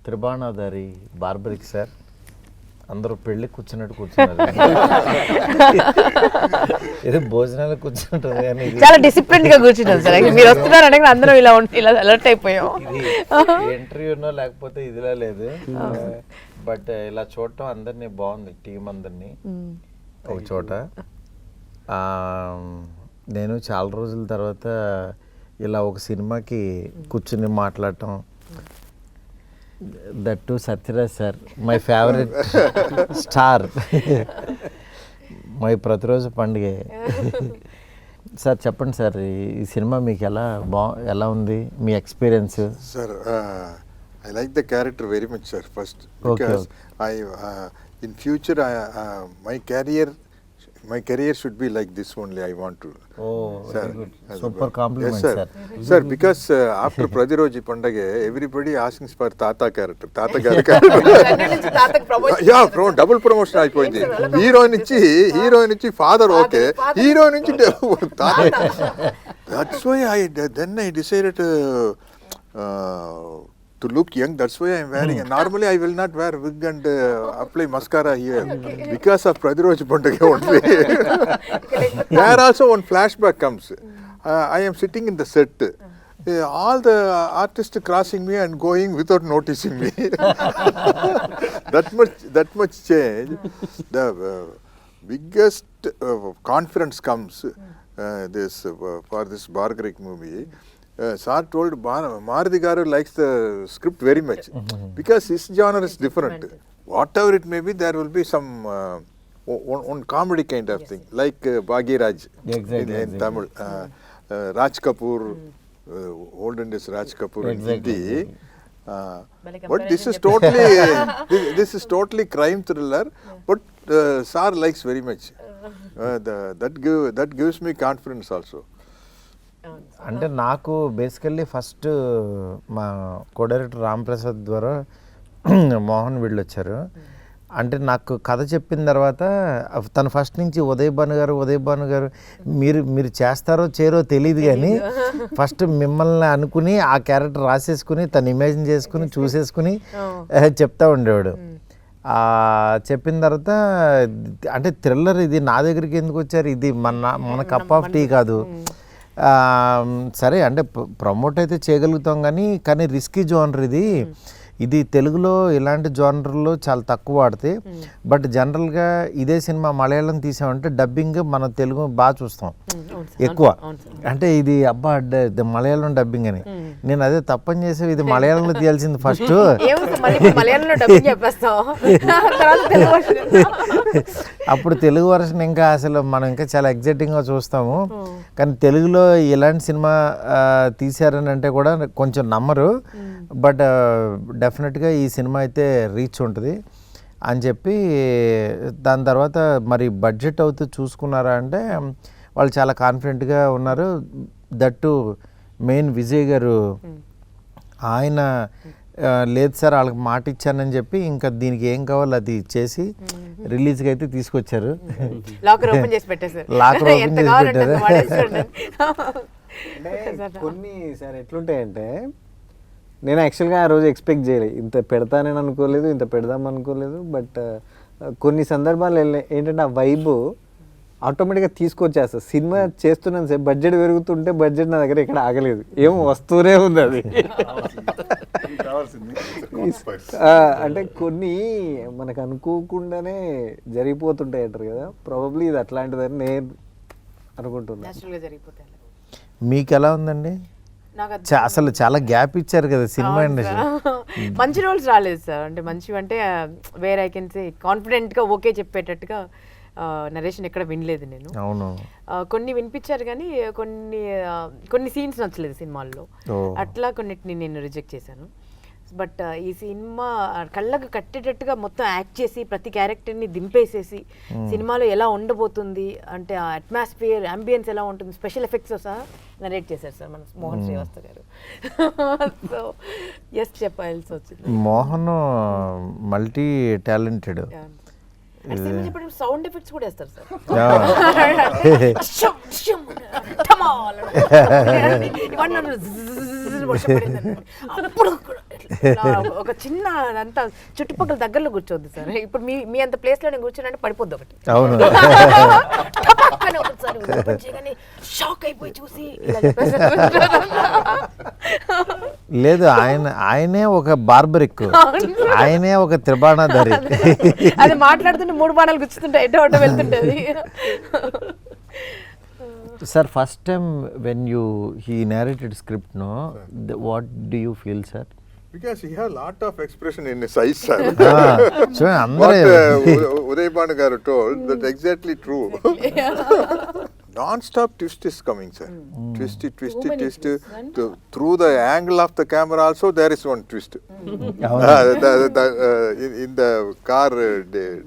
Tribanadhari barbaric sir అందరూ పెళ్ళి కూర్చున్నట్టు కూర్చున్నారు. ఏదో భోజనాలు కూర్చుంటారు కానీ చాలా డిసిప్లిన్ గా కూర్చున్నాం సార్. మీరు వస్తున్నారంటే అందరం ఇలా అలర్ట్ అయిపోయాం. ఇంటర్వ్యూనో లేకపోతే ఇదిలా లేదు, బట్ ఇలా చూడటం అందరినీ బాగుంది, టీం అందరినీ ఒక చోట. నేను చాలా రోజుల తర్వాత ఇలా ఒక సినిమాకి కూర్చుని మాట్లాడటం, that Sathyaraj sir my favourite star, my ప్రతిరోజు పండుగ. సార్ చెప్పండి సార్, ఈ సినిమా మీకు ఎలా ఉంది, మీ experience? Sir I like the character very much sir. First because I in future my career should be like this only. I want to. Oh, sir, very good. Super compliment, yes, sir. Sir, because after Pradiroji Pandage, everybody asking for Tata character. Tata character. Yeah, double promotion అయిపోయింది. Hero నుంచి father okay, hero నుంచి తాత. That's why I decided to look young. That's why I'm wearing. Normally I will not wear wig and apply mascara here because of Pradiroji Pandage only. There also one flashback comes. I am sitting in the set. All the artists crossing me and going without noticing me. that much change. The biggest confidence comes for this Bargarik movie. Sir told Maruti Garu likes the script very much because his genre is different. Whatever it may be, there will be some one comedy kind of thing, like Bhagiraj in Tamil, Raj Kapoor, olden days Raj Kapoor in Hindi. But this is totally crime thriller. But Sir likes very much. That gives me confidence also. అంటే నాకు basically first మా co director Ram Prasad ద్వారా మోహన్ వీళ్ళు వచ్చారు. అంటే నాకు కథ చెప్పిన తర్వాత తను ఫస్ట్ నుంచి ఉదయ్ భాను గారు మీరు చేస్తారో చేయరో తెలియదు కానీ ఫస్ట్ మిమ్మల్ని అనుకుని ఆ క్యారెక్టర్ రాసేసుకుని తను ఇమాజిన్ చేసుకుని చూసేసుకుని చెప్తా ఉండేవాడు. చెప్పిన తర్వాత అంటే థ్రిల్లర్ ఇది నా దగ్గరికి ఎందుకు వచ్చారు, ఇది మన కప్ ఆఫ్ టీ కాదు. సరే అంటే ప్రమోట్ అయితే చేయగలుగుతాం కానీ రిస్కీ జోనర్ ఇది తెలుగులో ఇలాంటి జోనర్లో చాలా తక్కువ వాడతాయి. బట్ జనరల్గా ఇదే సినిమా మలయాళం తీసామంటే డబ్బింగ్ మన తెలుగు బాగా చూస్తాం ఎక్కువ. అంటే ఇది మలయాళం డబ్బింగ్ అని నేను అదే తప్పని చేసే, ఇది మలయాళంలో తీయాల్సింది ఫస్ట్. అప్పుడు తెలుగు వర్షన్ ఇంకా అసలు మనం ఇంకా చాలా ఎగ్జైటింగ్గా చూస్తాము. కానీ తెలుగులో ఇలాంటి సినిమా తీశారని అంటే కూడా కొంచెం నమ్మరు. బట్ డెఫినెట్గా ఈ సినిమా అయితే రీచ్ ఉంటుంది అని చెప్పి దాని తర్వాత మరి బడ్జెట్ అవుతూ చూసుకున్నారా అంటే వాళ్ళు చాలా కాన్ఫిడెంట్గా ఉన్నారు. దట్టు మెయిన్ విజయ్ గారు ఆయన లేదు సార్ వాళ్ళకి మాట ఇచ్చానని చెప్పి ఇంకా దీనికి ఏం కావాలో అది ఇచ్చేసి రిలీజ్కి అయితే తీసుకొచ్చారు. లాకర్ ఓపెన్ చేసి పెట్టారు. కొన్ని సార్ ఎట్లుంటాయంటే నేను యాక్చువల్గా ఆ రోజు ఎక్స్పెక్ట్ చేయలేదు, ఇంత పెడతానని అనుకోలేదు, ఇంత పెడదాం అనుకోలేదు. బట్ కొన్ని సందర్భాలు ఏంటంటే ఆ వైబ్ ఆటోమేటిక్గా తీసుకొచ్చేస్తుంది. సినిమా చేస్తున్నాను సార్, బడ్జెట్ పెరుగుతుంటే బడ్జెట్ నా దగ్గర ఇక్కడ ఆగలేదు, ఏమో వస్తూనే ఉంది అది. అంటే కొన్ని మనకు అనుకోకుండానే జరిగిపోతుంటాయి అంటారు కదా, ప్రాబబ్లీ ఇది అట్లాంటిదని నేను అనుకుంటున్నాను. మీకు ఎలా ఉందండి? అసలు చాలా గ్యాప్ ఇచ్చారు కదా సినిమా ఇండస్ట్రీ. మంచి రోల్స్ రాలేదు సార్. అంటే మంచివి అంటే వేర్ ఐ కెన్ సే కాన్ఫిడెంట్గా ఓకే చెప్పేటట్టుగా నరేషన్ ఎక్కడ వినలేదు నేను. అవును, కొన్ని వినిపించారు కానీ కొన్ని సీన్స్ నచ్చలేదు సినిమాల్లో, అట్లా కొన్నిటిని నేను రిజెక్ట్ చేశాను. బట్ ఈ సినిమా కళ్ళకు కట్టేటట్టుగా మొత్తం యాక్ట్ చేసి ప్రతి క్యారెక్టర్ని దింపేసేసి సినిమాలో ఎలా ఉండబోతుంది అంటే ఆ అట్మాస్ఫియర్ అంబియన్స్ ఎలా ఉంటుంది, స్పెషల్ ఎఫెక్ట్స్ సహా నరేట్ చేశారు సార్ మన మోహన్ శ్రీవాస్తవ గారు. సో ఎస్ చెప్పాల్సి వచ్చింది. Mohan multi talented. Sound effects కూడా వేస్తారు సార్. రోజులు వర్షం పడింది అప్పుడు ఇట్లా ఒక చిన్న అంతా చుట్టుపక్కల దగ్గరలో కూర్చోద్దు సార్. ఇప్పుడు మీ అంత ప్లేస్లో నేను కూర్చోనంటే పడిపోద్ది ఒకటి. అవును. టపక్కన ఒకసారి open చేయగానే షాక్ అయిపోయి చూసి ఇలా చెప్పేసారు. లేదు, ఆయనే ఒక బార్బరిక్, ఆయనే ఒక త్రిబాణాధారి. అది మాట్లాడుతుంటే 3 బాణాలు గుచ్చుతుంటాయి, ఎటో అటో వెళ్తుంటది. Sir first time when he narrated script, no, what do you feel, sir? Because he had a lot of expression in his eyes, sir. So What అందరూ Uday Banu garu told, that's exactly true. Non-stop twist is coming, sir. Twisty, So many twist. twists, Through the angle of the camera also, there is one twist. In the car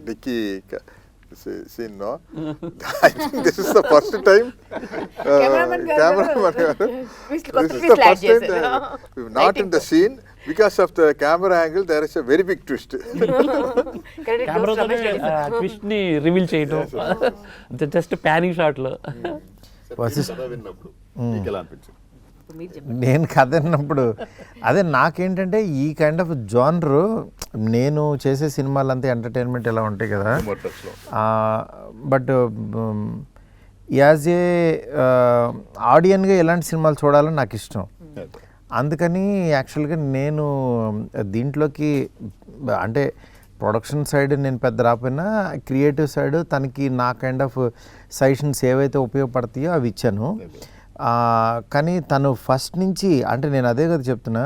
dicky scene, no? I think this is the first time. Cameraman garu This కొత్త is the twist first add time చేశారు. not in the scene. Because of the camera angle, there is a very big twist. కెమెరాతో twist ని reveal చేయటం, just panning shot లో. నేను కథ విన్నప్పుడు అదే నాకేంటంటే ఈ కైండ్ ఆఫ్ జానర్, నేను చేసే సినిమాలంతా ఎంటర్టైన్మెంట్ ఎలా ఉంటాయి కదా, బట్ యాజ్ ఏ ఆడియన్గా ఎలాంటి సినిమాలు చూడాలని నాకు ఇష్టం. అందుకని యాక్చువల్గా నేను దీంట్లోకి అంటే ప్రొడక్షన్ సైడ్ నేను పెద్ద రాకపోయినా క్రియేటివ్ సైడ్ తనకి నా కైండ్ ఆఫ్ సజెషన్స్ ఏవైతే ఉపయోగపడతాయో అవి ఇచ్చాను. కానీ తను ఫస్ట్ నుంచి అంటే నేను అదే కదా చెప్తున్నా,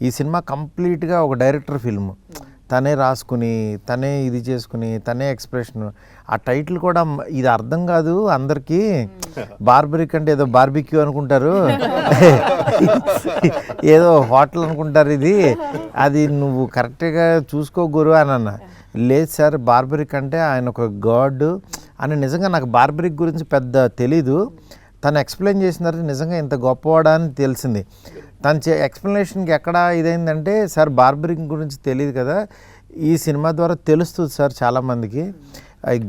ఈ సినిమా కంప్లీట్గా ఒక డైరెక్టర్ ఫిల్మ్. తనే రాసుకుని, తనే ఇది చేసుకుని, తనే ఎక్స్ప్రెషన్. ఆ టైటిల్ కూడా ఇది అర్థం కాదు అందరికీ, బార్బరిక్ అంటే ఏదో బార్బిక్యూ అనుకుంటారు, ఏదో హోటల్ అనుకుంటారు, అది నువ్వు కరెక్ట్గా చూసుకో గురు అని అన్న. లేదు సార్, బార్బరిక్ అంటే ఆయన ఒక గాడ్ అని. నిజంగా నాకు బార్బరిక్ గురించి పెద్ద తెలీదు, తను ఎక్స్ప్లెయిన్ చేసిన తర్వాత నిజంగా ఇంత గొప్పవాడా అని తెలిసింది. తను ఎక్స్ప్లెనేషన్కి ఎక్కడ ఇదైందంటే, సార్ బార్బరిక్ గురించి తెలియదు కదా, ఈ సినిమా ద్వారా తెలుస్తుంది సార్ చాలామందికి.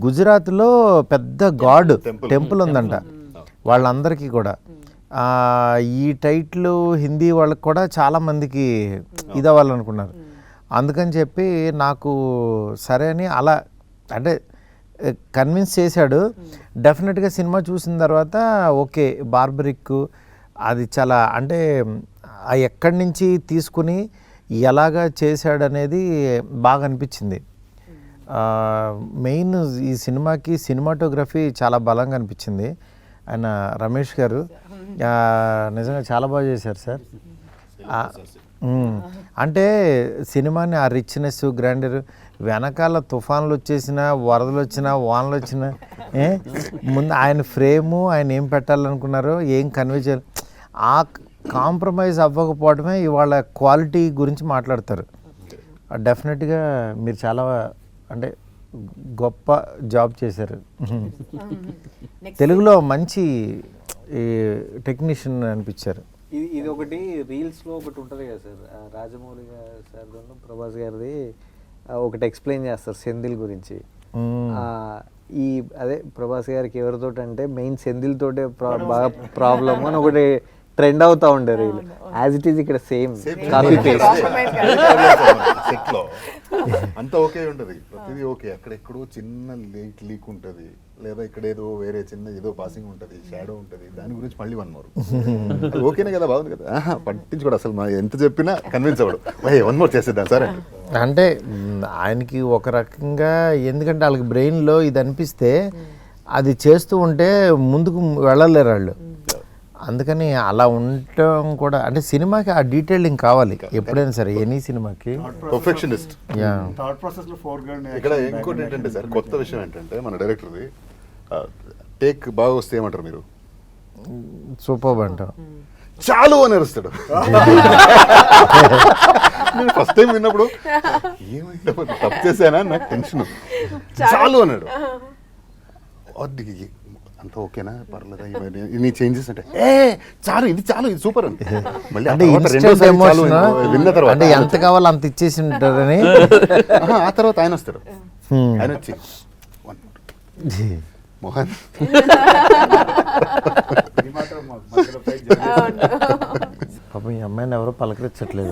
గుజరాత్లో పెద్ద గాడ్ టెంపుల్ ఉందంట వాళ్ళందరికీ కూడా. ఈ టైటిల్ హిందీ వాళ్ళకి కూడా చాలామందికి ఇది అవ్వాలనుకున్నారు. అందుకని చెప్పి నాకు సరే అని అలా అంటే కన్విన్స్ చేశాడు. డెఫినెట్గా సినిమా చూసిన తర్వాత ఓకే, బార్బరిక్ అది చాలా అంటే ఎక్కడి నుంచి తీసుకుని ఎలాగా చేశాడనేది బాగా అనిపించింది. మెయిన్ ఈ సినిమాకి సినిమాటోగ్రఫీ చాలా బలంగా అనిపించింది. ఆయన రమేష్ గారు నిజంగా చాలా బాగా చేశారు సార్. అంటే సినిమాని ఆ రిచ్నెస్, గ్రాండర్, వెనకాల తుఫాన్లు వచ్చేసినా, వరదలు వచ్చినా, వానలు వచ్చినా ముందు ఆయన ఫ్రేము, ఆయన ఏం పెట్టాలనుకున్నారో, ఏం కన్వే చేయాలి, ఆ కాంప్రమైజ్ అవ్వకపోవడమే ఇవాళ క్వాలిటీ గురించి మాట్లాడతారు. డెఫినెట్గా మీరు చాలా అంటే గొప్ప జాబ్ చేశారు. తెలుగులో మంచి టెక్నీషియన్ అనిపించారు. ఇది ఒకటి రీల్స్లో ఒకటి ఉంటుంది కదా సార్, రాజమౌళి సార్ ప్రభాస్ గారిది ఒకటి ఎక్స్ప్లెయిన్ చేస్తారు సెంధిల్ గురించి. ఈ అదే ప్రభాస్ గారికి ఎవరితో అంటే మెయిన్ సెంధిల్తోటే బాగా ప్రాబ్లమ్ అని ఒకటి ట్రెండ్ అవుతా ఉండే రీల్. యాజ్ ఇట్ ఈస్ ఇక్కడ సేమ్ కాపీ పేస్ట్. సెట్లో అంతా ఓకే ఉంటుంది, ప్రతిదీ ఓకే. అక్కడెక్కడో చిన్న లీక్ ఉంటుంది, లేదా ఇక్కడ ఏదో వేరే చిన్న ఏదో పాసింగ్ ఉంటుంది, షాడో ఉంటుంది, దాని గురించి మళ్ళీ 1 more. ఓకేనే కదా, బాగుంది కదా, పట్టించుకోడు అసలు. మా ఎంత చెప్పినా కన్విన్స్ అవ్వడు, 1 more చేసేద్దాం సార్ అంటే ఆయనకి ఒక రకంగా, ఎందుకంటే వాళ్ళకి బ్రెయిన్లో ఇది అనిపిస్తే అది చేస్తూ ఉంటే ముందుకు వెళ్ళలేరు వాళ్ళు. అందుకని అలా ఉండటం కూడా అంటే సినిమాకి ఆ డీటెయిలింగ్ కావాలి ఎప్పుడైనా సరే, ఎనీ సినిమాకి పర్ఫెక్షనిస్ట్. థాట్ ప్రాసెస్ లో ఫోర్గ్రౌండ్. ఇక్కడ ఇంకోటి ఏంటంటే సార్, కొత్త విషయం ఏంటంటే మన డైరెక్టర్ది టేక్ బాగా వస్తే ఏమంటారు మీరు, సూపర్ అంటాం, చాలు అని అరుస్తాడు. నేను ఫస్ట్ టైం విన్నప్పుడు ఏమైందో తప్పు చేశానా నాకు టెన్షన్. చాలు అన్నాడు. అంత ఓకేనా, పర్లేదా, ఇన్ని చేంజెస్ అంటే చాలు, ఇది చాలు, ఇది సూపర్ అని. మళ్ళీ అంటే ఇన్స్టెంట్ ఎమోషన్, విన్న తర్వాత అంటే ఎంత కావాలో అంత ఇచ్చేసి ఉంటారని. ఆ తర్వాత ఆయన వస్తాడు, ఆయన వచ్చి మోహన్ మాత్రం పాపం ఈ అమ్మాయిని ఎవరో పలకరించట్లేదు.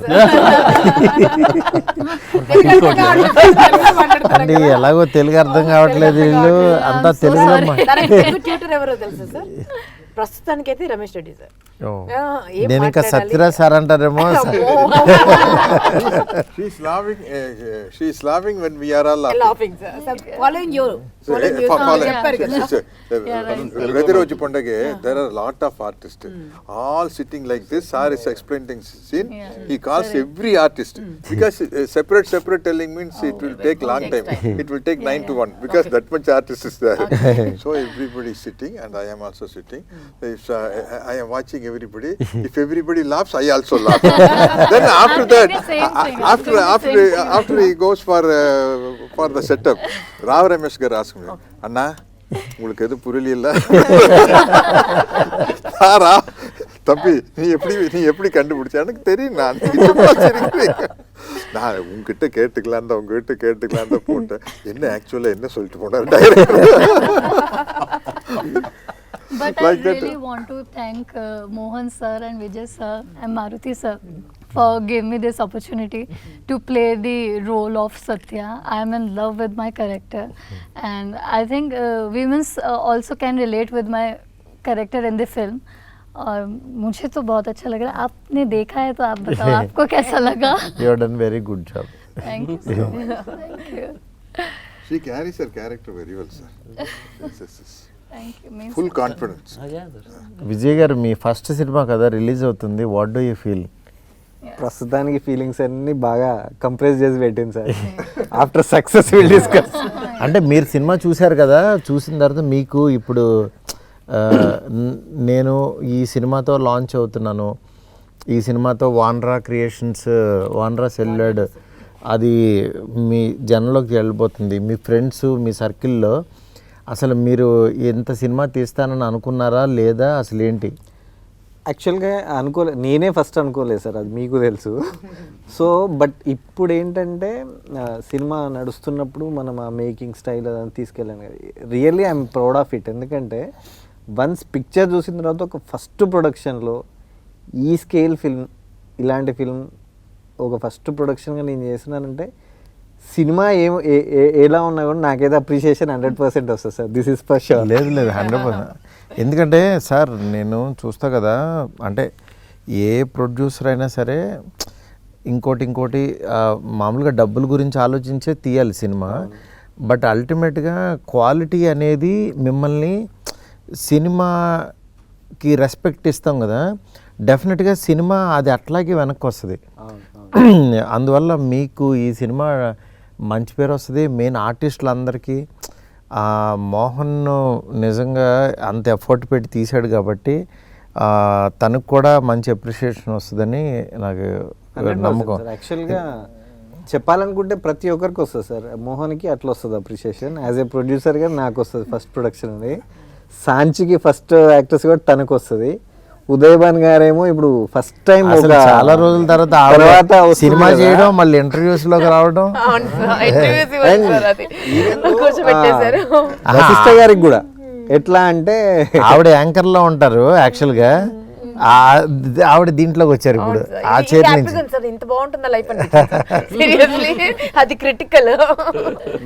అంటే ఎలాగో తెలుగు అర్థం కావట్లేదు, వీళ్ళు అంతా తెలుగులో ట్యూటర్ ఎవరో తెలుసా సార్? ప్రస్తుతానికైతే రమేష్ రెడ్డి సార్. నేను ఇంకా సత్యరాజ్ సార్ అంటారేమో. She's laughing when we are all laughing. Laughing, sir. Following you. Radiroji Pandage, there are a lot of artists, all sitting like this. Sir is explaining scene. He calls every artist because separate telling means it will take long time. It will take 9 to 1 because that much artist is there. So everybody is sitting and I am also sitting. If I am watching everybody. If everybody laughs, I also laugh. Then after that, after he goes for the setup, Rao Ramesh gar ask me, Anna, உங்களுக்கு எது புரியல? சாரா தம்பி நீ எப்படி கண்டுபிடிச்ச? எனக்கு தெரியும், நான் உங்ககிட்ட கேட்டுக்கலாம் தான் போட்டேன். என்ன ஆக்சுவலா என்ன சொல்லிட்டு போனார் director. But I really want to thank Mohan sir and Vijay sir and Maruti sir for giving me this opportunity to play the role of Satya. I am in love with my character and I think women also can relate with my character in the film. और मुझे तो बहुत अच्छा लग रहा है. आपने देखा है तो आप बताओ आपको कैसा लगा? You have done very good job. Thank you so much. Thank you. She carries her character very well, sir. Yes. Thank you. Means Full confidence. Vijay గారు మీ ఫస్ట్ సినిమా కదా రిలీజ్ అవుతుంది, వాట్ డూ యూ ఫీల్? ప్రస్తుతానికి feelings అన్ని బాగా compress చేసి పెట్టింది sir. After success will discuss. అంటే మీరు సినిమా చూశారు కదా, చూసిన తర్వాత మీకు ఇప్పుడు నేను ఈ సినిమాతో లాంచ్ అవుతున్నాను, ఈ సినిమాతో వాన్రా క్రియేషన్స్, వాన్రా సెల్యులాయిడ్ అది మీ జనంలోకి వెళ్ళిపోతుంది, మీ ఫ్రెండ్స్ మీ సర్కిల్లో అసలు మీరు ఎంత సినిమా తీస్తానని అనుకున్నారా లేదా అసలు ఏంటి? యాక్చువల్గా నేనే ఫస్ట్ అనుకోలేదు సార్, అది మీకు తెలుసు. సో బట్ ఇప్పుడు ఏంటంటే సినిమా నడుస్తున్నప్పుడు మనం ఆ మేకింగ్ స్టైల్ అదంతా తీసుకెళ్ళాను కదా, really I'm proud of it. ఎందుకంటే వన్స్ పిక్చర్ చూసిన తర్వాత ఒక ఫస్ట్ ప్రొడక్షన్లో ఈ స్కేల్ ఫిల్మ్, ఇలాంటి ఫిల్మ్ ఒక ఫస్ట్ ప్రొడక్షన్గా నేను చేసినానంటే సినిమా ఎలా ఉన్నా కూడా నాకైతే అప్రిషియేషన్ 100% వస్తుంది sir. This is for sure. లేదు 100%. ఎందుకంటే సార్ నేను చూస్తా కదా, అంటే ఏ ప్రొడ్యూసర్ అయినా సరే ఇంకోటి మామూలుగా డబ్బుల గురించి ఆలోచించే తీయాలి సినిమా. బట్ అల్టిమేట్గా క్వాలిటీ అనేది మిమ్మల్ని సినిమాకి రెస్పెక్ట్ ఇస్తాం కదా, డెఫినెట్గా సినిమా అది అట్లాగే వెనక్కి వస్తుంది. అందువల్ల మీకు ఈ సినిమా మంచి పేరు వస్తుంది. మెయిన్ ఆర్టిస్టులందరికీ మోహన్ నిజంగా అంత ఎఫర్ట్ పెట్టి తీశాడు కాబట్టి తనకు కూడా మంచి అప్రిషియేషన్ వస్తుందని నాకు నమ్మకం. యాక్చువల్గా చెప్పాలనుకుంటే ప్రతి ఒక్కరికి వస్తుంది సార్. మోహన్కి అట్లా వస్తుంది అప్రిషియేషన్, యాజ్ ఏ ప్రొడ్యూసర్గా నాకు వస్తుంది ఫస్ట్ ప్రొడక్షన్ అది. సాంచికి ఫస్ట్ యాక్టర్స్ కూడా తనకు వస్తుంది. ఉదయభాన్ గారేమో ఇప్పుడు ఫస్ట్ టైం చాలా రోజుల తర్వాత సినిమా చేయడం, మళ్ళీ ఇంటర్వ్యూస్ లోకి రావడం. వశిష్ఠ గారికి కూడా ఎట్లా అంటే ఆవిడ యాంకర్ లో ఉంటారు యాక్చువల్గా, ఆవిడ దీంట్లోకి వచ్చారు ఇప్పుడు ఆ చేతి నుంచి. ఇంత బాగుంటుందా లైఫ్ అంటే సీరియస్లీ అది క్రిటికల్.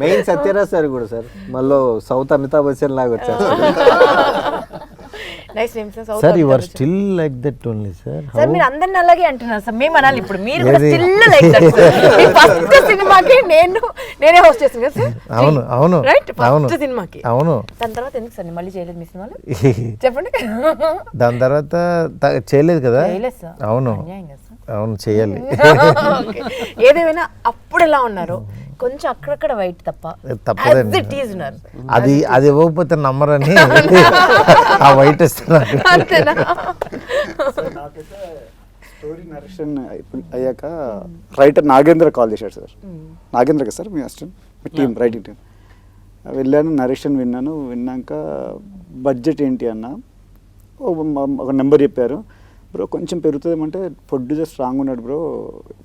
మెయిన్ సత్యరాజ్ సార్ కూడా సార్ మళ్ళీ సౌత్ అమితాబ్ బచ్చన్ లాగా వచ్చారు. Nice name sir. Sir you are still like that only sir. Sir మీరు అందరిని అలాగే అంటున్నారు సార్, మేము అనాలి ఇప్పుడు మీరు కూడా స్టిల్ లైక్ దట్ సార్. ఈ ఫస్ట్ సినిమాకి నేనే హోస్ట్ చేశాను కదా సార్. అవును రైట్, ఫస్ట్ సినిమాకి. అవును. దాని తర్వాత ఎందుకు సార్ మళ్ళీ చేయలేదు మీ సినిమాలో చెప్పండి? దాని తర్వాత చేయలేదు కదా. చేయలేదు సార్. అవును చేయాలి. ఏదేమైనా అప్పుడు ఎలా ఉన్నారు, కొంచెం అక్కడక్కడ వైట్ తప్పదండి. అది ఇవ్వకపోతే నమ్మరని ఆ వైట్ ఇస్తున్నారు. నాకైతే స్టోరీ నరేషన్ అయ్యాక రైటర్ నాగేంద్ర కాల్ చేశాడు సార్. నాగేంద్ర కదా సార్ మీ అసిస్టెంట్, మీ టీం రైటింగ్ టీం. వెళ్ళాను, నరేషన్ విన్నాక బడ్జెట్ ఏంటి అన్న ఒక నెంబర్ చెప్పారు. బ్రో కొంచెం పెరుగుతుందేమంటే ప్రొడ్యూసర్ స్ట్రాంగ్ ఉన్నాడు బ్రో,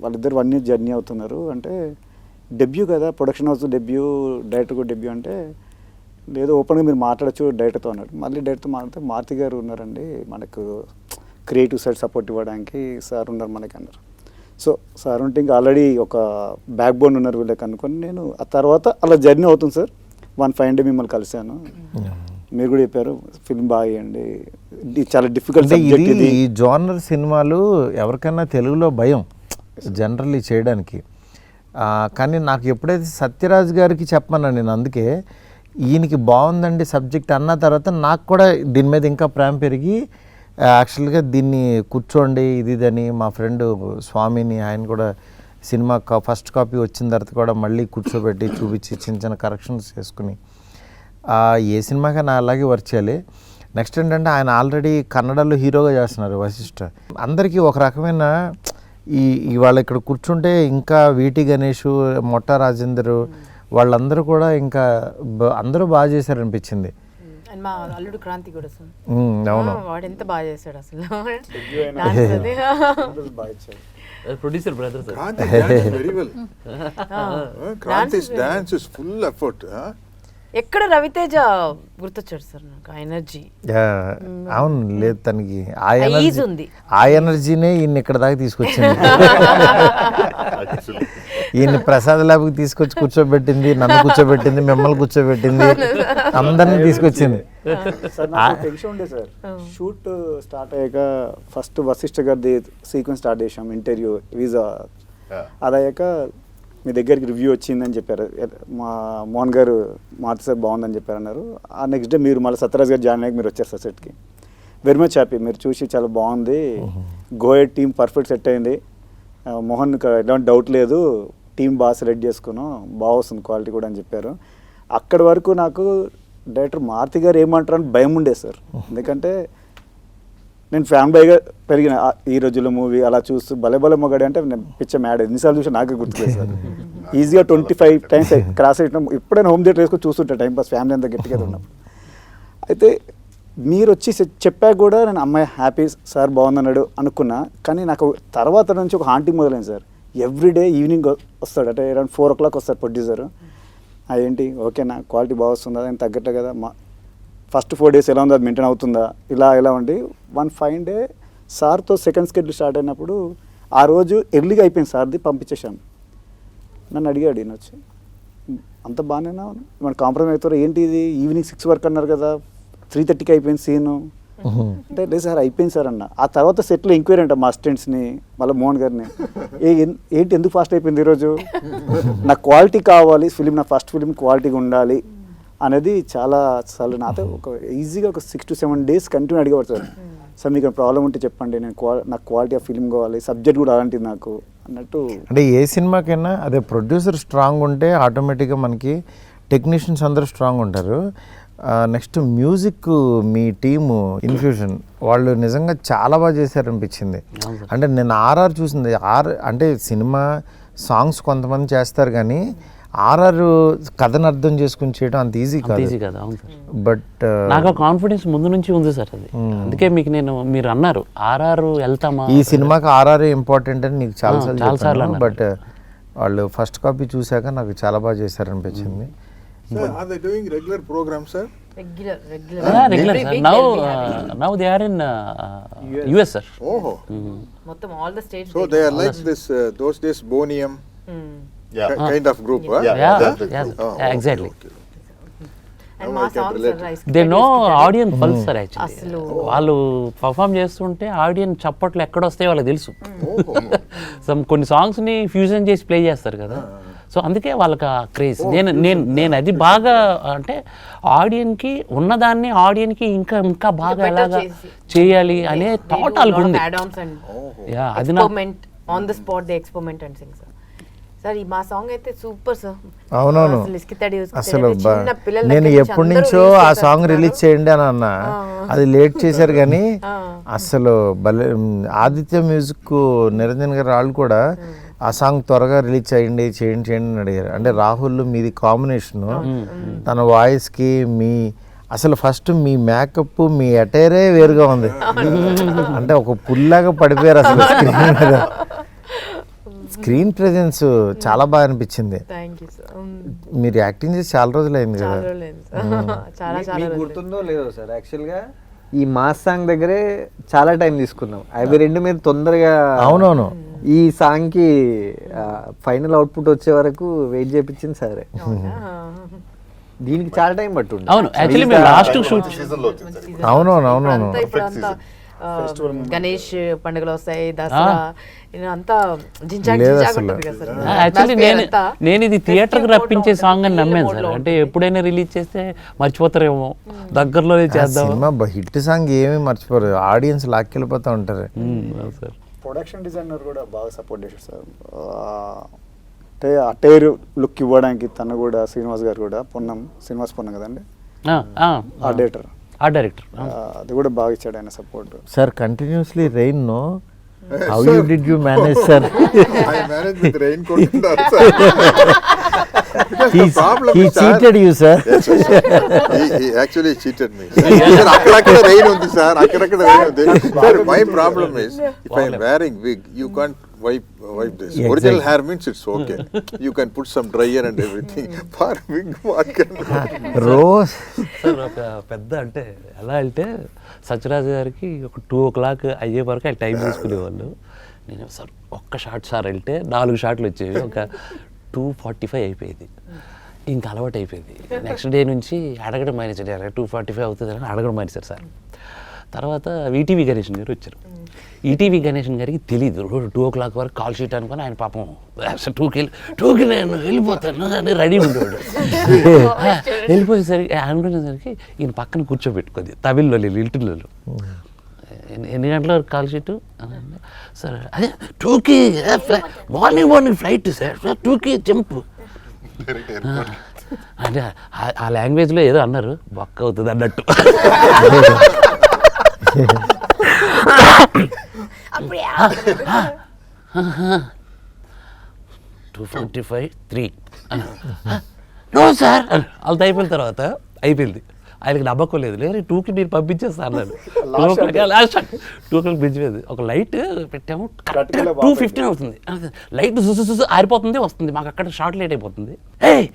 వాళ్ళిద్దరు 1 year జర్నీ అవుతున్నారు అంటే, డెబ్యూ కదా ప్రొడక్షన్ హౌస్ డెబ్యూ, డైరెక్టర్ కూడా డెబ్యూ అంటే, లేదు ఓపెన్గా మీరు మాట్లాడచ్చు డైరెక్టర్తో అన్నాడు. మళ్ళీ డైరెక్టర్తో మాట్లాడితే మారుతి గారు ఉన్నారండి, మనకు క్రియేటివ్ సైడ్ సపోర్ట్ ఇవ్వడానికి సార్ ఉన్నారు మనకి అన్నారు. సో సార్ ఉంటే ఇంకా ఆల్రెడీ ఒక బ్యాక్ బోన్ ఉన్నారు వీళ్ళకి అనుకొని నేను ఆ తర్వాత అలా జర్నీ అవుతుంది సార్. 1 fine day మిమ్మల్ని కలిశాను, మీరు కూడా చెప్పారు ఫిల్మ్ బాగా చేయండి, ఇది చాలా డిఫికల్ట్ అంటే సబ్జెక్ట్ ఇది ఇది. ఈ జోనర్ సినిమాలు ఎవరికైనా తెలుగులో భయం జనరల్లీ చేయడానికి. కానీ నాకు ఎప్పుడైతే సత్యరాజ్ గారికి చెప్పమన్నా నేను, అందుకే ఈయనకి బాగుందండి సబ్జెక్ట్ అన్న తర్వాత నాకు కూడా దీని మీద ఇంకా ప్రేమ పెరిగి యాక్చువల్గా దీన్ని కూర్చోండి ఇది ఇదని మా ఫ్రెండ్ స్వామిని ఆయన కూడా సినిమా ఫస్ట్ కాపీ వచ్చిన తర్వాత కూడా మళ్ళీ కూర్చోబెట్టి చూపించి చిన్న చిన్న కరెక్షన్స్ చేసుకుని ఏ సినిమాకైనా అలాగే వర్క్ చేయాలి. నెక్స్ట్ ఏంటంటే ఆయన ఆల్రెడీ కన్నడలో హీరోగా చేస్తున్నారు వశిష్ఠ. అందరికీ ఒక రకమైన ఇవాళ ఇక్కడ కూర్చుంటే ఇంకా వీటి గణేష్, మొట్ట రాజేందర్ వాళ్ళందరూ కూడా ఇంకా అందరూ బాగా చేశారనిపించింది. అండ్ మా అల్లుడు క్రాంతి కూడా సార్, అవును వాడు ఎంత బాగా చేశాడు అసలు. Producer brother sir. Kranti dances very well. Kranti's dance is full effort. ఎక్కడ రవితేజ గుర్తొచ్చాడు సార్ నాకు, ఆ ఎనర్జీ. అవును లేదు తనకి ఆ ease ఎనర్జీ ఉంది. ఆ ఎనర్జీనే ఈయన ఇక్కడ దాకా తీసుకొచ్చింది. ఈయన ప్రసాద్ ల్యాబ్కి తీసుకొచ్చి కూర్చోబెట్టింది, నన్ను కూర్చోబెట్టింది, మిమ్మల్ని కూర్చోబెట్టింది, అందరినీ తీసుకొచ్చింది. సార్ నాకు టెన్షన్ ఉండే సార్, షూట్ స్టార్ట్ అయ్యాక ఫస్ట్ వశిష్ఠ గారిది సీక్వెన్స్ స్టార్ట్ చేసాం, ఇంటర్వ్యూ వీజా. అది అయ్యాక మీ దగ్గరికి రివ్యూ వచ్చిందని చెప్పారు, మా మోహన్ గారు మారుతి సార్ బాగుందని చెప్పారు అన్నారు. ఆ నెక్స్ట్ డే మీరు మళ్ళీ సత్యరాజ్ గారు జాయిన్ అయ్యాక మీరు వచ్చారు సార్ సెట్కి. వెరీ మచ్ హ్యాపీ, మీరు చూసి చాలా బాగుంది, గోయట్ టీమ్ పర్ఫెక్ట్ సెట్ అయింది, మోహన్ ఎలాంటి డౌట్ లేదు, టీం బాగా సెలెక్ట్ చేసుకున్నాం, బాగా వస్తుంది క్వాలిటీ కూడా అని చెప్పారు. అక్కడి వరకు నాకు డైరెక్టర్ మారుతి గారు ఏమంటారు అని భయం ఉండే సార్. ఎందుకంటే నేను ఫ్యాన్ బాయ్గా పెరిగిన ఈ రోజుల్లో మూవీ అలా చూస్తూ భలే భలే మొగాడు అంటే నేను పిచ్చ మ్యాడ్ ఎన్నిసార్లు చూసి నాకే గుర్తులేదు సార్. ఈజీగా 25 times క్రాస్ అయినా ఎప్పుడైనా హోమ్ థియేటర్ వేసుకొని చూస్తుంటా టైం పాస్, ఫ్యామిలీ అంతా గట్టిగా ఉన్నప్పుడు. అయితే మీరు వచ్చి చెప్పాక కూడా నేను అమ్మాయి హ్యాపీ సార్ బాగుందన్నాడు అనుకున్నా. కానీ నాకు తర్వాత నుంచి ఒక హాంటింగ్ మొదలైంది సార్. ఎవ్రీడే ఈవినింగ్ వస్తాడు, అంటే అరౌండ్ 4 o'clock వస్తాడు ప్రొడ్యూసర్. ఏంటి ఓకేనా, క్వాలిటీ బాగా వస్తుందా, దానికి తగ్గట్టే కదా, మా ఫస్ట్ 4 days ఎలా ఉందో అది మెయింటైన్ అవుతుందా, ఇలా ఉండి 1 fine day సార్తో సెకండ్ స్కెడ్యూల్ స్టార్ట్ అయినప్పుడు ఆ రోజు ఎర్లీగా అయిపోయింది సార్ది, పంపించేశాను. నన్ను అడిగాడు ఈయన వచ్చి, అంత బాగానేనా మన కాంప్రమైజ్ అవుతారు ఏంటి, ఇది ఈవినింగ్ 6 వరకు అన్నారు కదా, 3:30కి అయిపోయింది సీను అంటే. లేదు సార్ అయిపోయింది సార్ అన్న. ఆ తర్వాత సెట్లో ఎంక్వైరీ అంట మా అసిస్టెంట్స్ని, మళ్ళీ మోహన్ గారిని, ఏంటి ఎందుకు ఫాస్ట్ అయిపోయింది ఈరోజు, నాకు క్వాలిటీ కావాలి ఫిలిం, నా ఫస్ట్ ఫిలిం క్వాలిటీగా ఉండాలి అనేది చాలా సార్లు నాతో ఒక ఈజీగా ఒక 6 to 7 days కంటిన్యూ అడిగేవాడు సార్. సార్ మీకు ప్రాబ్లం ఉంటే చెప్పండి, నేను నాకు క్వాలిటీ ఆఫ్ ఫిల్మ్ కావాలి, సబ్జెక్ట్ కూడా అలాంటిది నాకు అన్నట్టు. అంటే ఏ సినిమాకైనా అదే ప్రొడ్యూసర్ స్ట్రాంగ్ ఉంటే ఆటోమేటిక్గా మనకి టెక్నీషియన్స్ అందరూ స్ట్రాంగ్ ఉంటారు. నెక్స్ట్ మ్యూజిక్ మీ టీము ఇన్ఫ్యూషన్ వాళ్ళు నిజంగా చాలా బాగా చేశారనిపించింది. అంటే నేను ఆర్ఆర్ చూసింది, అంటే సినిమా సాంగ్స్ కొంతమంది చేస్తారు కానీ ఆర్ఆర్ కథను అర్థం చేసుకుని చేయడం అంత ఈజీ కాదు. అవును సార్. బట్ నాకు కాన్ఫిడెన్స్ ముందు నుంచి ఉంది సార్ అది. అందుకే మీకు మీరు అన్నారు ఆర్ఆర్ వెళ్తామా, ఈ సినిమాకి ఆర్ఆర్ ఇంపార్టెంట్ అని నీకు చాలాసార్లు చాలాసార్లు చెప్పాను. బట్ వాళ్ళు ఫస్ట్ కాపీ చూశాక నాకు చాలా బాగా చేశారనిపించింది. Sir, are they doing regular programs, sir? Regular regular sir. Now they are in US sir. Oh, మొత్తం all the states. so they are like this, those days Bonium kind of group, huh? Exactly. And మా songs rise they know audience pulse sir. Actually అసలు వాళ్ళు perform చేస్తుంటే audience చప్పట్లు ఎక్కడ వస్తాయో వాళ్ళకి తెలుసు. కొన్ని సాంగ్స్ని ఫ్యూజన్ చేసి ప్లే చేస్తారు కదా, సో అందుకే వాళ్ళకి ఆ క్రేజ్. నేను అది బాగా అంటే ఆడియన్కి ఉన్నదాన్ని ఆడియన్కి ఇంకా బాగా ఎలాగా చేయాలి అనే థాట్ వాళ్ళకి ఉంది. అది on the spot they experiment and Singh sir. Sir ఈ మా సాంగ్ అయితే సూపర్ సార్. అవునవును అసలు నేను ఎప్పటి నుంచో ఆ సాంగ్ రిలీజ్ చేయండి అని అన్నా, అది లేట్ చేశారు కానీ అసలు భలే. ఆదిత్య మ్యూజిక్ నిరంజన్ గారు వాళ్ళు కూడా ఆ సాంగ్ త్వరగా రిలీజ్ చేయండి అని అడిగారు. అంటే రాహుల్ మీది కాంబినేషను, తన వాయిస్కి మీ అసలు ఫస్ట్ మీ మేకప్ మీ అటైరే వేరుగా ఉంది. అంటే ఒక పుల్లాగా పడిపోయారు అసలు స్క్రీన్ మీద. స్క్రీన్ ప్రెజెన్స్ చాలా బాగా అనిపించింది. మీరు యాక్టింగ్ చేసి చాలా రోజులు అయింది కదా. చాలా మీకు గుర్తుందో లేదో సార్, యాక్చువల్గా ఈ మాస్ సాంగ్ దగ్గరే చాలా టైం తీసుకున్నాం. అవి రెండు మీరు తొందరగా అవునవును. ఈ సాంగ్ కి ఫైనల్ అవుట్పుట్ వచ్చే వరకు వెయిట్ చేయించింది సరే. దీనికి చాలా టైం పట్టుండే. అవును, యాక్చువల్లీ మేము లాస్ట్ షూట్ సీజన్లో వచ్చింది సార్. అవునవును. ఇప్పుడంతా గణేష్ పండుగలు వస్తాయి, దసరా అంతా జింజాగ్ లేదు జింజాగ్ అసలు. ఉంటుంది కదా సార్. యాక్చువల్లీ Atmosphere అంతా. నేను ఇది థియేటర్కి Festive రప్పించే mode సాంగ్ అని ఉంటుంది, నమ్మాను mode సార్. లో అంటే ఎప్పుడైనా రిలీజ్ చేస్తే మర్చిపోతారేమో, దగ్గరలోనే చేద్దాం. సినిమా హిట్ సాంగ్ ఏమీ మర్చిపోరు, ఆడియన్స్ లాక్కెళ్ళిపోతూ ఉంటారు. సార్ ప్రొడక్షన్ డిజైనర్ కూడా బాగా సపోర్ట్ చేశారు సార్. అంటే ఆ టైర్ లుక్ ఇవ్వడానికి తను కూడా, శ్రీనివాస్ గారు కూడా, శ్రీనివాస్ పొన్నం కదండి ఆ డేటర్, ఆ డైరెక్టర్. అది కూడా బాగా ఇచ్చాడు ఆయన support. Sir continuously rain no, how you did you manage sir? I managed with raincoat and all, sir. Because the problem He is, sir, cheated you, sir. Yes, yes, sir. He actually cheated me. Sir, అక్కడక్కడ rain ఉంది sir, అక్కడక్కడ rain ఉంది. Sir, my problem is, if I am wearing wig, you can't wipe this. Yeah, Original exactly. hair means it's okay. You can put some dryer and everything. For wig, what can rose sir ఒక పెద్ద అంటే ఎలా అంటే సత్యరాజు గారికి ఒక 2 o'clock అయ్యే వరకు ఆయన టైం తీసుకునేవాళ్ళు. నేను సార్ ఒక్క షాట్ సార్ వెళ్తే 4 షాట్లు వచ్చేవి, ఒక 2:45 అయిపోయేది. ఇంకా అలవాటు అయిపోయింది. నెక్స్ట్ డే నుంచి అడగడం మానేసాడు, 2:45 అవుతుంది అని అడగడం మానేశారు సార్. తర్వాత ఈటీవీ గణేషన్ గారు వచ్చారు. ఈటీవీ గణేషన్ గారికి తెలియదు 2 o'clock వరకు కాల్ షీట్ అనుకుని ఆయన పాపం 2కి నేను వెళ్ళిపోతాను అని రెడీ ఉండేవాడు. వెళ్ళిపోయేసరికి అనుకునేసరికి ఈయన పక్కన కూర్చోబెట్టుకుంది తమిళ్లో లిటిల్లో. ఎన్ని గంటల వరకు కాల్ షీటు సార్? అదే 2కి మార్నింగ్ ఫ్లైట్ సార్, 2కి జంప్ అంటే ఆ లాంగ్వేజ్లో ఏదో అన్నారు, బొక్క అవుతుంది అన్నట్టు. 2:45 3 నో సార్ వాళ్ళతో అయిపోయిన తర్వాత అయిపోయింది. ఆయనకి నమ్మకం లేదు, లేదు 2కి మీరు పంపించేస్తా అన్నాడు. 2 o'clock పెంచిపోయింది. ఒక లైట్ పెట్టాము, కరెక్ట్ 2:15 అవుతుంది. లైట్ చూసి ఆరిపోతుంది, వస్తుంది. మాకు అక్కడ షార్ట్ లేట్ అయిపోతుంది. ఏయ్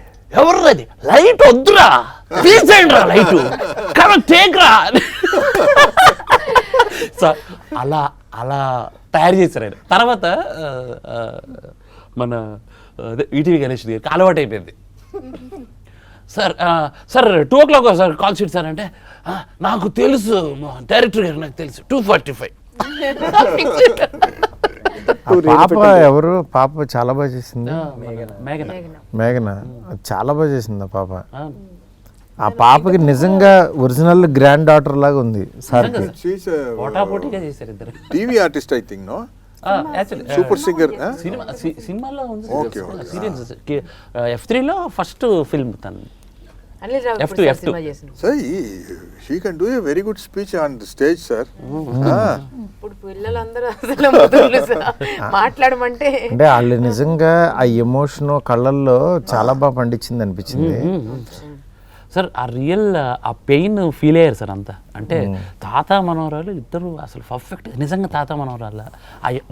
ఎవర్రది లైట్ వద్దురా, తీసేయండి రా లైట్, టేక్రా. సో అలా అలా తయారు చేశారు ఆయన. తర్వాత మన ఈటీవీ గణేష్ గారికి అలవాటు అయిపోయింది. Sir 2 o'clock sir call sheet sir అంటే, నాకు తెలుసు డైరెక్టర్ గారు, నాకు తెలుసు 2:45. పాప ఎవరు? పాప చాలా బాగా చేసింది, మేఘన చాలా బాగా చేసింది ఆ పాప. ఆ పాపకి నిజంగా ఒరిజినల్ గ్రాండ్ డాటర్ లాగా ఉంది సార్. she's a పోటాపోటీగా చేశారు ఇద్దరు. TV artist, I think, no? Actually, Super singer. సినిమాలో ఉంది. Okay, okay. సీరియల్స్ F3లో ఫస్ట్ ఫిల్మ్ తను. అనిల్ రావు F2, ఇప్పుడు F2. సినిమా చేసిన. Sir, she can do a very good speech on the stage, sir. ఇప్పుడు పిల్లలందరూ అసలు మొదలు సార్ మాట్లాడమంటే అంటే వాళ్ళు నిజంగా ఆ ఎమోషన్ కళ్ళల్లో చాలా బాగా పండించింది అనిపించింది. సార్ ఆ రియల్ ఆ పెయిన్ ఫీల్ అయ్యారు సార్ అంతా. అంటే తాత మనవరాలు ఇద్దరు అసలు పర్ఫెక్ట్, నిజంగా తాత మనవరాల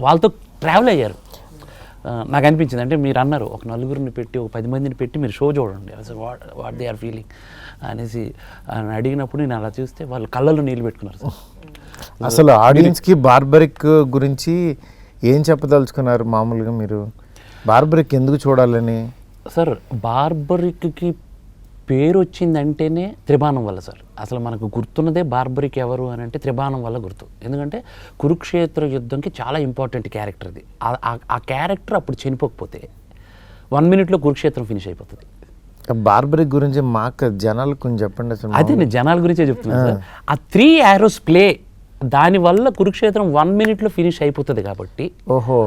వాళ్ళతో ట్రావెల్ అయ్యారు. నాకు అనిపించింది, అంటే మీరు అన్నారు ఒక 4 పెట్టి, ఒక 10 మందిని పెట్టి మీరు షో చూడండి అసలు వాట్ దే ఆర్ ఫీలింగ్ అనేసి అడిగినప్పుడు నేను అలా చూస్తే వాళ్ళు కళ్ళల్లో నీళ్ళు పెట్టుకున్నారు సార్. అసలు ఆడియన్స్కి బార్బరిక్ గురించి ఏం చెప్పదలుచుకున్నారు? మామూలుగా మీరు బార్బరిక్ ఎందుకు చూడాలని? సార్ బార్బరిక్కి పేరు వచ్చిందంటేనే త్రిబాణం వల్ల సార్. అసలు మనకు గుర్తున్నదే బార్బరిక్ ఎవరు అని అంటే త్రిబాణం వల్ల గుర్తు. ఎందుకంటే కురుక్షేత్ర యుద్ధంకి చాలా ఇంపార్టెంట్ క్యారెక్టర్ అది. ఆ క్యారెక్టర్ అప్పుడు చనిపోకపోతే 1 minute కురుక్షేత్రం ఫినిష్ అయిపోతుంది. బార్బరిక్ గురించి మాకు జనాలకు కొంచెం చెప్పండి అసలు. అదే నేను జనాల గురించే చెప్తున్నాను సార్. ఆ 3 arrows ప్లే దానివల్ల కురుక్షేత్రం 1 minute ఫినిష్ అయిపోతుంది కాబట్టి. ఓహో,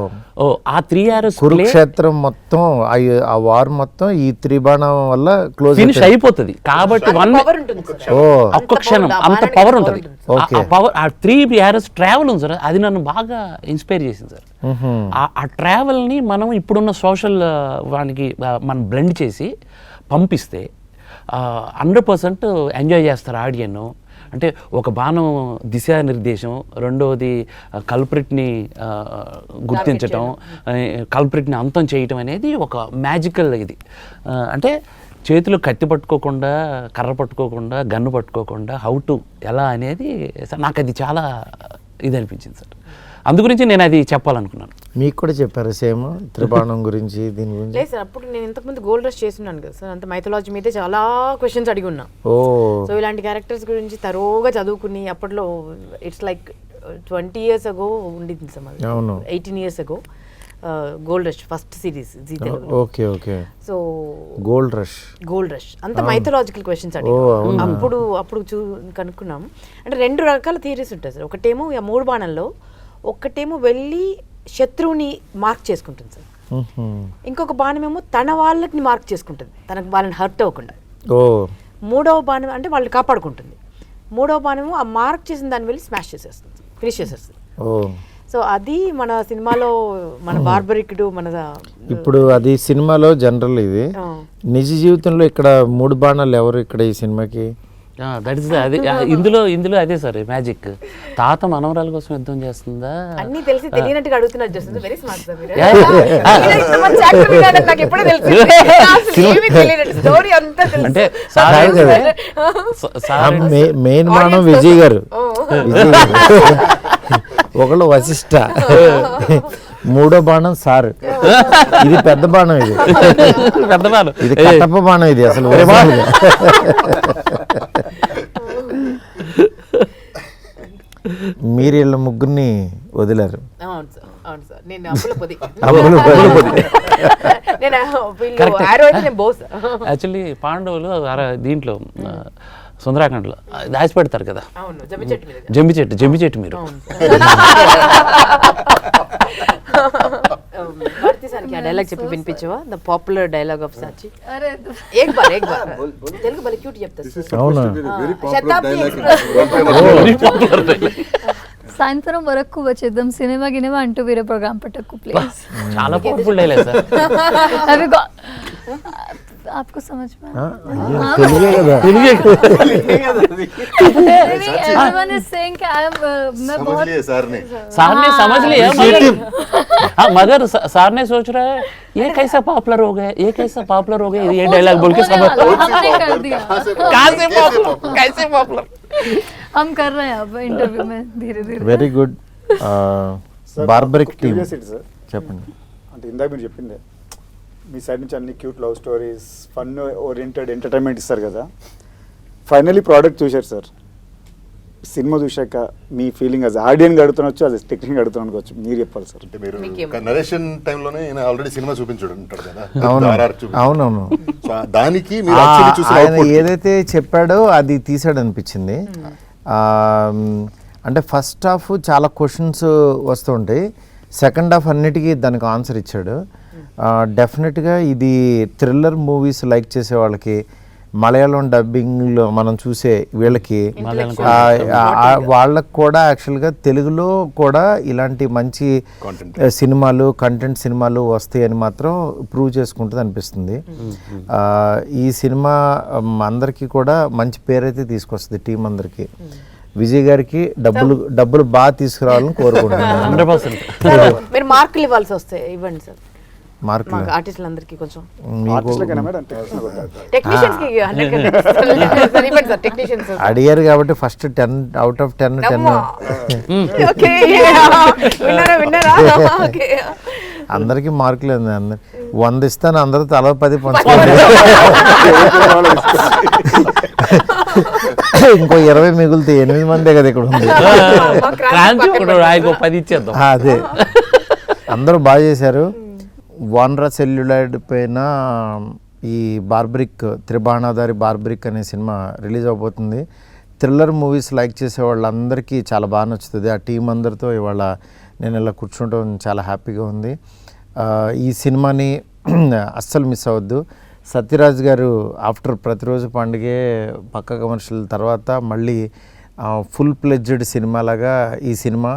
ఆ 3 arrows కురుక్షేత్రం మొత్తం ఆ వార్ మొత్తం ఈ త్రిబాణం వల్ల క్లోజ్ ఫినిష్ అయిపోతుంది కాబట్టి పవర్ ఉంటుంది సార్. ఒక్క క్షణం అంత పవర్ ఉంటుంది. ఆ పవర్, ఆ 3 arrows ట్రావెల్ ఉంది సార్, అది నన్ను బాగా ఇన్స్పైర్ చేసింది సార్. ఆ ట్రావెల్ని మనం ఇప్పుడున్న సోషల్ వానికి మనం బ్లెండ్ చేసి పంపిస్తే 100% ఎంజాయ్ చేస్తారు ఆడియన్. అంటే ఒక బాణం దిశానిర్దేశం, రెండవది కల్ప్రిట్ని గుర్తించటం, కల్ప్రిట్ని అంతం చేయటం అనేది ఒక మ్యాజికల్ ఇది. అంటే చేతిలో కత్తి పట్టుకోకుండా, కర్ర పట్టుకోకుండా, గన్ను పట్టుకోకుండా హౌ టు ఎలా అనేది నాకు అది చాలా ఇది అనిపించింది సార్. అందుగురించి నేను అది చెప్పాలనుకున్నాను. మీకు కూడా చెప్పారు సేమ్ త్రిబాణం గురించి దీని గురించి? లేదు సార్, అప్పుడు నేను ఇంతకుముందు గోల్డ్ రష్ చేస్తున్నాను కదా సార్, అంత మైథాలజీ మీదే చాలా క్వశ్చన్స్ అడిగి ఉన్నా. ఓ సో ఇలాంటి క్యారెక్టర్స్ గురించి తరోగా చదువుకుని అప్పట్లో ఇట్స్ లైక్ 20 years ago ఉండింది సార్, అవును. 18 years ago gold rush first series Zee Telugu. Okay okay. So gold rush అంత మైథలాజికల్ క్వశ్చన్స్ అడిగి అప్పుడు కనుక్కున్నాం. అంటే 2 రకాల థియరీస్ ఉంటాయి సార్. ఒకటేమో ఆ 3 బాణంలో ఒకటేమో వెళ్ళి శత్రువుని మార్క్ చేసుకుంటుంది సార్, ఇంకొక బాణమేమో తన వాళ్ళని మార్క్ చేసుకుంటుంది, తనకు వాళ్ళని హర్ట్ అవ్వకుండా. ఓ మూడవ బాణం అంటే వాళ్ళని కాపాడుకుంటుంది. మూడవ బాణమేమో ఆ మార్క్ చేసిన దాన్ని వెళ్ళి స్మాష్ చేసేస్తుంది, ఫినిష్ చేసేస్తుంది. ఓ సో అది మన సినిమాలో మన బార్బరిక్డు మన ఇప్పుడు అది సినిమాలో జనరల్, ఇది నిజ జీవితంలో ఇక్కడ 3 బాణాలు ఎవరు ఇక్కడ ఈ సినిమాకి? దట్ ఇస్ అదే ఇందులో అదే సార్ మ్యాజిక్. తాత మనవరాల కోసం యుద్ధం చేస్తుందా అన్ని తెలిసి తెలియనట్టుగా అడుగుతున్నారు. జస్ట్ వెరీ స్మార్ట్ సార్ మీరు. Yeah, yeah. నాకు ఎప్పుడో తెలుసు, ఏమీ తెలియనట్టు స్టోరీ అంతా తెలుసు. అంటే మెయిన్ బాణం విజయ్ గారు, ఒకళ్ళు వశిష్ట, 3వ బాణం సార్, ఇది పెద్ద బాణం, ఇది పెద్ద బాణం, ఇది కట్టప్ప బాణం, ఇది అసలు మీరు వీళ్ళ ముగ్గురిని వదిలారు. అవును సార్, అవును సార్. నేను అప్పుల పొది, నేను బోస్. యాక్చువల్లీ పాండవులు దీంట్లో సుందరాఖండ్లో దాచి పెడతారు కదా, అవును, జమ్మి చెట్టు మీరు. భారతీ సార్కి ఆ డైలాగ్ చెప్పి వినిపించవా? The popular dialogue of Sachi. अरे ఏక్ బార్ తెలుగు బలి క్యూట్ చెప్తా. అవునా? శతాబ్ది ఎక్స్ప్రెస్. సాయంత్రం వరకు వచ్చేద్దాం సినిమా గినిమా అంటూ వేరే ప్రోగ్రామ్ పట్టకు ప్లీజ్. చాలా పవర్ఫుల్ డైలాగ్ సార్. अभी आपको समझ में everyone is saying कि I am मैं बहुत सर ने समझ लिया मगर सर ने सोच रहा है ये कैसा पॉपुलर हो गया, ये डायलॉग बोल के समझ हमने कर दिया. कहां से पॉपुलर, कैसे पॉपुलर हम कर रहे हैं अब इंटरव्यू में धीरे धीरे. Very good. Barbaric team sir చెప్పండి. అంటే ఇందాక మీరు చెప్పిందే మీ సైడ్ నుంచి అన్ని cute love stories, fun oriented entertainment ఇస్తారు కదా, ఫైనలీ ప్రోడక్ట్ చూశారు సార్. సినిమా చూశాక మీ ఫీలింగ్ అది ఆడియన్ అడుగుతున్నచ్చు, అది టెక్నిక్ అడుగుతున్నచ్చు, మీరు చెప్పాలి సార్. అంటే మీరు నరేషన్ టైంలోనే ఆల్రెడీ సినిమా చూపించాడు ఉంటాడు కదా, అవునవును. దానికి ఆయన ఏదైతే చెప్పాడో అది తీసాడు అనిపించింది. అంటే ఫస్ట్ హాఫ్ చాలా క్వశ్చన్స్ వస్తూ ఉంటాయి, సెకండ్ హాఫ్ అన్నిటికీ దానికి ఆన్సర్ ఇచ్చాడు. డెఫినెట్గా ఇది థ్రిల్లర్ మూవీస్ లైక్ చేసే వాళ్ళకి, మలయాళం డబ్బింగ్లో మనం చూసే వీళ్ళకి, వాళ్ళకు కూడా యాక్చువల్గా తెలుగులో కూడా ఇలాంటి మంచి సినిమాలు, కంటెంట్ సినిమాలు వస్తాయని మాత్రం ప్రూవ్ చేసుకుంటుంది అనిపిస్తుంది. ఈ సినిమా అందరికీ కూడా మంచి పేరైతే తీసుకొస్తుంది టీం అందరికీ. విజయ్ గారికి డబ్బులు బాగా తీసుకురావాలని కోరుకుంటున్నాను. 100%. మీరు మార్కులు ఇవ్వాల్సి వస్తాయి, ఇవ్వండి సార్ మార్కులు ఆర్టిస్టులందరికీ. కొంచెం అడిగారు కాబట్టి ఫస్ట్ 10 out of 10 అందరికి మార్కులు. 100 ఇస్తాను, అందరూ తల 10 పంచుకోండి, ఇంకో 20 మిగులుతాయి. 8 మందే కదా ఇక్కడ ఉంది. అదే అందరూ బాగా చేశారు. వానరా సెల్యులాయిడ్ పైన ఈ బార్బరిక్, త్రిబాణాధారి బార్బరిక్ అనే సినిమా రిలీజ్ అవబోతుంది. థ్రిల్లర్ మూవీస్ లైక్ చేసే వాళ్ళందరికీ చాలా బాగా నచ్చుతుంది. ఆ టీం అందరితో ఇవాళ నేను ఇలా కూర్చుంటాం చాలా హ్యాపీగా ఉంది. ఈ సినిమాని అస్సలు మిస్ అవ్వద్దు. సత్యరాజ్ గారు ఆఫ్టర్ ప్రతిరోజు పండుగే పక్క కమర్షియల్ తర్వాత మళ్ళీ ఫుల్ ప్లెడ్జ్డ్ సినిమాలాగా ఈ సినిమా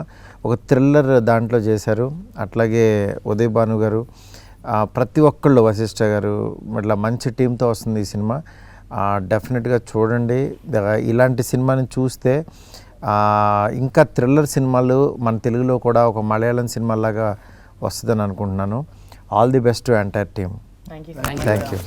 ఒక థ్రిల్లర్ దాంట్లో చేశారు. అట్లాగే ఉదయ్ భాను గారు, ప్రతి ఒక్కళ్ళు, వశిష్ఠ గారు, ఇట్లా మంచి టీంతో వస్తుంది ఈ సినిమా. డెఫినెట్గా చూడండి. ఇలాంటి సినిమాని చూస్తే ఇంకా థ్రిల్లర్ సినిమాలు మన తెలుగులో కూడా ఒక మలయాళం సినిమాలాగా వస్తుందని అనుకుంటున్నాను. All the best to entire team. Thank you.